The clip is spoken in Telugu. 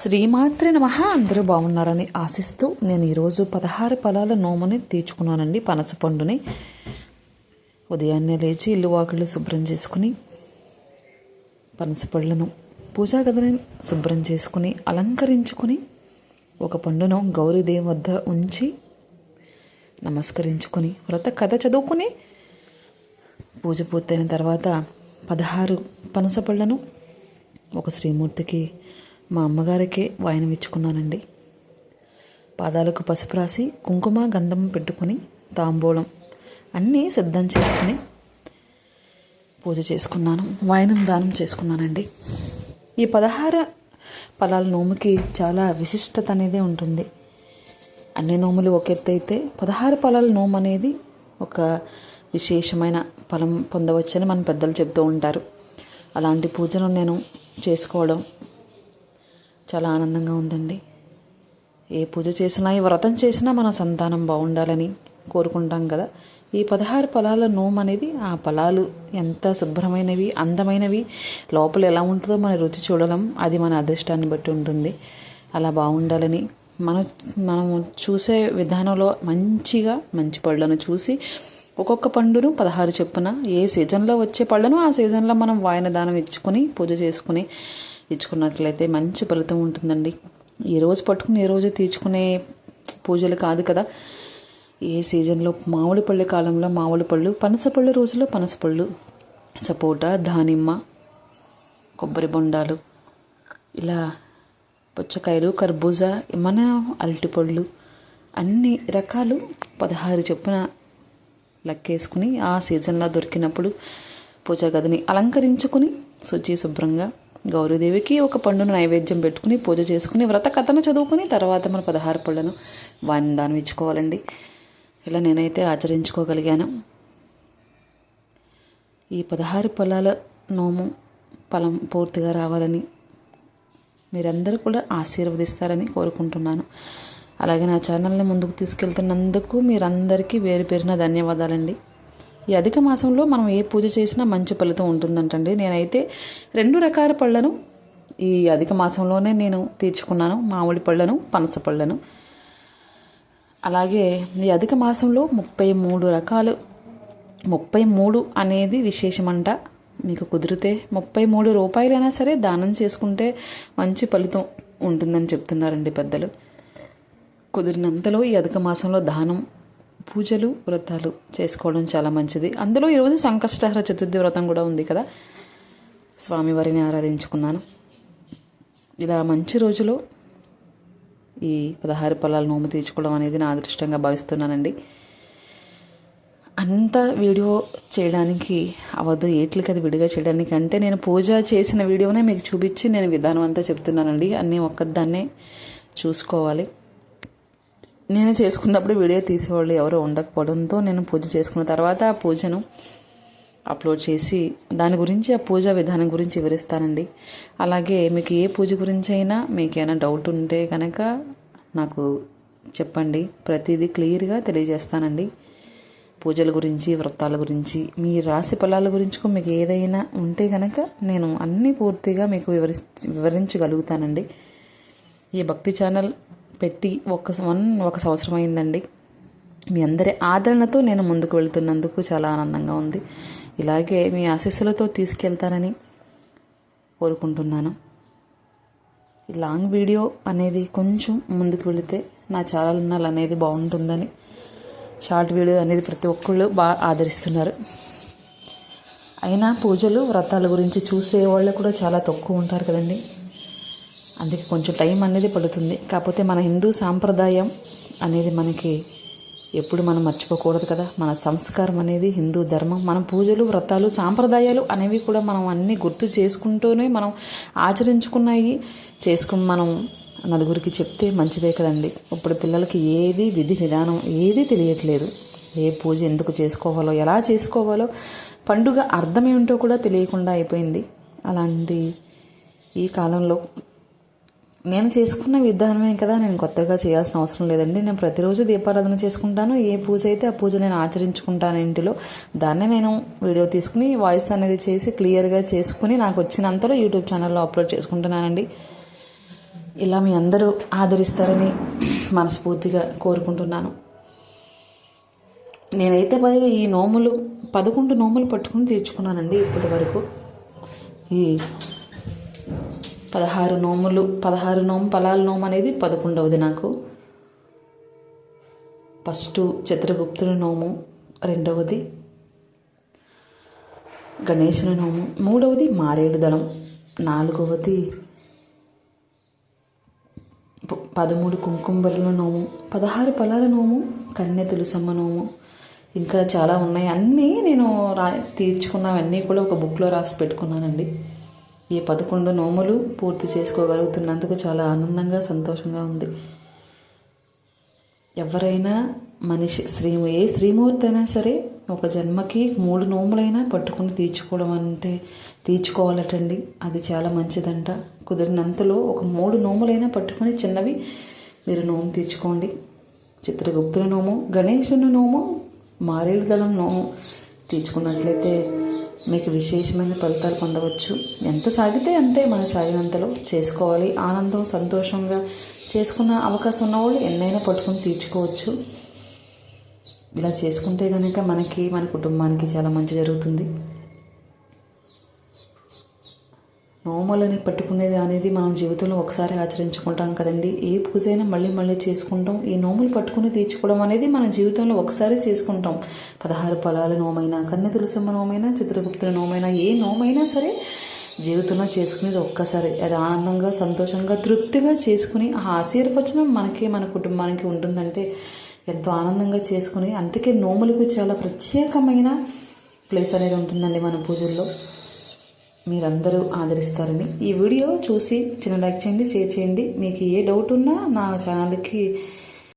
శ్రీమాత్రే నమః. అందరూ బాగున్నారని ఆశిస్తూ నేను ఈరోజు 16 ఫలాల నోముని తీర్చుకున్నానండి. పనసపండుని ఉదయాన్నే లేచి ఇల్లు వాకిళ్ళు శుభ్రం చేసుకుని పనసపళ్ళను పూజా గదిని శుభ్రం చేసుకుని అలంకరించుకుని ఒక పండును గౌరీదేవి వద్ద ఉంచి నమస్కరించుకొని వ్రత కథ చదువుకుని పూజ పూర్తయిన తర్వాత 16 పనసపళ్ళను ఒక శ్రీమూర్తికి మా అమ్మగారికే వాయనం ఇచ్చుకున్నానండి. పాదాలకు పసుపు రాసి కుంకుమ గంధం పెట్టుకుని తాంబూలం అన్నీ సిద్ధం చేసుకుని పూజ చేసుకున్నాను. వాయనం దానం చేసుకున్నానండి. ఈ 16 ఫలాల నోముకి చాలా విశిష్టత అనేది ఉంటుంది. అన్ని నోములు ఒక ఎత్తు అయితే 16 ఫలాల నోము అనేది ఒక విశేషమైన ఫలం పొందవచ్చని మన పెద్దలు చెప్తూ ఉంటారు. అలాంటి పూజను నేను చేసుకోవడం చాలా ఆనందంగా ఉందండి. ఏ పూజ చేసినా ఏ వ్రతం చేసినా మన సంతానం బాగుండాలని కోరుకుంటాం కదా. ఈ 16 ఫలాల నోము అనేది ఆ ఫలాలు ఎంత శుభ్రమైనవి, అందమైనవి, లోపల ఎలా ఉంటుందో మన రుచి చూడడం అది మన అదృష్టాన్ని బట్టి ఉంటుంది. అలా బాగుండాలని మనం చూసే విధానంలో మంచి పళ్ళను చూసి ఒక్కొక్క పండును 16 చొప్పున ఏ సీజన్లో వచ్చే పళ్ళను ఆ సీజన్లో మనం వాయన దానం ఇచ్చుకొని పూజ చేసుకుని ఇచ్చుకున్నట్లయితే మంచి ఫలితం ఉంటుందండి. ఈ రోజు పట్టుకుని ఏ రోజు తీర్చుకునే పూజలు కాదు కదా. ఏ సీజన్లో మామిడి పళ్ళు కాలంలో మామిడి పళ్ళు, పనసపళ్ళు రోజుల్లో పనసపళ్ళు, సపోటా, దానిమ్మ, కొబ్బరి బొండాలు, ఇలా పుచ్చకాయలు, కర్బూజా, మన అరటిపళ్ళు అన్ని రకాలు 16 చొప్పున లెక్కేసుకుని ఆ సీజన్లో దొరికినప్పుడు పూజా గదిని అలంకరించుకుని శుభ్రంగా గౌరీదేవికి ఒక పండును నైవేద్యం పెట్టుకుని పూజ చేసుకుని వ్రత కథను చదువుకుని తర్వాత మన 16 పళ్ళను వాయినం దానం ఇచ్చుకోవాలండి. ఇలా నేనైతే ఆచరించుకోగలిగాను. ఈ 16 ఫలాల నోము ఫలం పూర్తిగా రావాలని మీరందరూ కూడా ఆశీర్వదిస్తారని కోరుకుంటున్నాను. అలాగే నా ఛానల్ని ముందుకు తీసుకెళ్తున్నందుకు మీరందరికీ పేరు పేరున ధన్యవాదాలండి. ఈ అధిక మాసంలో మనం ఏ పూజ చేసినా మంచి ఫలితం ఉంటుందంటండి. నేనైతే 2 రకాల పళ్ళను ఈ అధిక మాసంలోనే నేను తీర్చుకున్నాను. మామిడి పళ్ళను, పనస పళ్ళను. అలాగే ఈ అధిక మాసంలో 33 రకాలు, 33 అనేది విశేషమంట. మీకు కుదిరితే 33 రూపాయలైనా సరే దానం చేసుకుంటే మంచి ఫలితం ఉంటుందని చెప్తున్నారండి పెద్దలు. కుదిరినంతలో ఈ అధిక మాసంలో దానం, పూజలు, వ్రతాలు చేసుకోవడం చాలా మంచిది. అందులో ఈరోజు సంకష్టహర చతుర్థి వ్రతం కూడా ఉంది కదా. స్వామివారిని ఆరాధించుకున్నాను. ఇలా మంచి రోజులో ఈ 16 ఫలాల నోము తీర్చుకోవడం అనేది నా అదృష్టంగా భావిస్తున్నానండి. అంత వీడియో చేయడానికి అవద్దు, ఏట్లకి అది విడిగా చేయడానికి అంటే నేను పూజ చేసిన వీడియోనే మీకు చూపించి నేను విధానం అంతా చెప్తున్నానండి. అన్నీ ఒక్కదాన్నే చూసుకోవాలి. నేను చేసుకున్నప్పుడు వీడియో తీసేవాళ్ళు ఎవరో ఉండకపోవడంతో నేను పూజ చేసుకున్న తర్వాత ఆ పూజను అప్లోడ్ చేసి దాని గురించి ఆ పూజా విధానం గురించి వివరిస్తానండి. అలాగే మీకు ఏ పూజ గురించి అయినా మీకేమైనా డౌట్ ఉంటే కనుక నాకు చెప్పండి. ప్రతిదీ క్లియర్గా తెలియజేస్తానండి. పూజల గురించి, వ్రతాల గురించి, మీ రాశి ఫలాల గురించి మీకు ఏదైనా ఉంటే కనుక నేను అన్నీ పూర్తిగా మీకు వివరించగలుగుతానండి. ఈ భక్తి ఛానల్ పెట్టి ఒక సంవత్సరం అయిందండి. మీ అందరి ఆదరణతో నేను ముందుకు వెళుతున్నందుకు చాలా ఆనందంగా ఉంది. ఇలాగే మీ ఆశీస్సులతో తీసుకెళ్తారని కోరుకుంటున్నాను. ఈ లాంగ్ వీడియో అనేది కొంచెం ముందుకు వెళితే నా ఛానల్ అనేది బాగుంటుందని షార్ట్ వీడియో అనేది ప్రతి ఒక్కళ్ళు బాగా ఆదరిస్తున్నారు. అయినా పూజలు, వ్రతాల గురించి చూసే వాళ్ళు కూడా చాలా తక్కువ ఉంటారు కదండి. అందుకే కొంచెం టైం అనేది పడుతుంది. కాకపోతే మన హిందూ సాంప్రదాయం అనేది మనకి ఎప్పుడు మనం మర్చిపోకూడదు కదా. మన సంస్కారం అనేది హిందూ ధర్మం. మన పూజలు, వ్రతాలు, సాంప్రదాయాలు అనేవి కూడా మనం అన్నీ గుర్తు చేసుకుంటూనే మనం ఆచరించుకున్నాయి మనం నలుగురికి చెప్తే మంచిదే కదండి. ఇప్పుడు పిల్లలకి ఏది విధి విధానం ఏది తెలియట్లేదు. ఏ పూజ ఎందుకు చేసుకోవాలో, ఎలా చేసుకోవాలో, పండుగ అర్థం ఏమిటో కూడా తెలియకుండా అయిపోయింది. అలాంటి ఈ కాలంలో నేను చేసుకున్న విధానమే కదా, నేను కొత్తగా చేయాల్సిన అవసరం లేదండి. నేను ప్రతిరోజు దీపారాధన చేసుకుంటాను. ఏ పూజ అయితే ఆ పూజ నేను ఆచరించుకుంటాను ఇంటిలో. దాన్నే నేను వీడియో తీసుకుని వాయిస్ అనేది చేసి క్లియర్గా చేసుకుని నాకు వచ్చినంతలో యూట్యూబ్ ఛానల్లో అప్లోడ్ చేసుకుంటున్నానండి. ఇలా మీ అందరూ ఆదరిస్తారని మనస్ఫూర్తిగా కోరుకుంటున్నాను. నేనైతే ఈ నోములు 11 నోములు పట్టుకుని తీర్చుకున్నానండి ఇప్పటి వరకు. ఈ 16 నోము ఫలాల నోము అనేది 11వది నాకు. ఫస్ట్ చిత్రగుప్తుని నోము, 2వది గణేశుని నోము, 3వది మారేడు దళం, 4వది 13 కుంకుమబరిల నోము, 16 ఫలాల నోము, కన్య తులసమ్మ నోము, ఇంకా చాలా ఉన్నాయి. అన్నీ నేను తీర్చుకున్నవన్నీ కూడా ఒక బుక్లో రాసి పెట్టుకున్నానండి. ఈ 11 నోములు పూర్తి చేసుకోగలుగుతున్నందుకు చాలా ఆనందంగా సంతోషంగా ఉంది. ఎవరైనా మనిషి ఏ స్త్రీమూర్తి అయినా సరే ఒక జన్మకి 3 నోములైనా పట్టుకుని తీర్చుకోవాలటండి. అది చాలా మంచిదంట. కుదిరినంతలో ఒక 3 నోములైనా పట్టుకుని చిన్నవి మీరు నోము తీర్చుకోండి. చిత్రగుప్తుని నోము, గణేశుని నోము, మారేడు దళం నోము తీర్చుకున్నట్లయితే మీకు విశేషమైన ఫలితాలు పొందవచ్చు. ఎంత సాగితే అంతే మన సాగినంతలో చేసుకోవాలి. ఆనందం సంతోషంగా చేసుకున్న అవకాశం ఉన్నవాళ్ళు ఎన్నైనా పట్టుకుని తీర్చుకోవచ్చు. ఇలా చేసుకుంటే కనుక మనకి మన కుటుంబానికి చాలా మంచి జరుగుతుంది. నోములని పట్టుకునేది అనేది మనం జీవితంలో ఒకసారి ఆచరించుకుంటాం కదండి. ఏ పూజ అయినా మళ్ళీ మళ్ళీ చేసుకుంటాం. ఈ నోములు పట్టుకుని తీర్చుకోవడం అనేది మన జీవితంలో ఒకసారి చేసుకుంటాం. 16 ఫలాల నోమైనా, కన్య తులసమ్మ నోమైనా, చిత్రగుప్తుల నోమైనా, ఏ నోమైనా సరే జీవితంలో చేసుకునేది ఒక్కసారి. అది ఆనందంగా సంతోషంగా తృప్తిగా చేసుకుని ఆ ఆశీర్వచనం మనకి మన కుటుంబానికి ఉంటుందంటే ఎంతో ఆనందంగా చేసుకుని, అందుకే నోములకు చాలా ప్రత్యేకమైన ప్లేస్ అనేది ఉంటుందండి మన పూజల్లో. మీరందరూ ఆదరిస్తారని ఈ వీడియో చూసి చిన్న లైక్ చేయండి, షేర్ చేయండి. మీకు ఏ డౌట్ ఉన్నా నా ఛానల్కి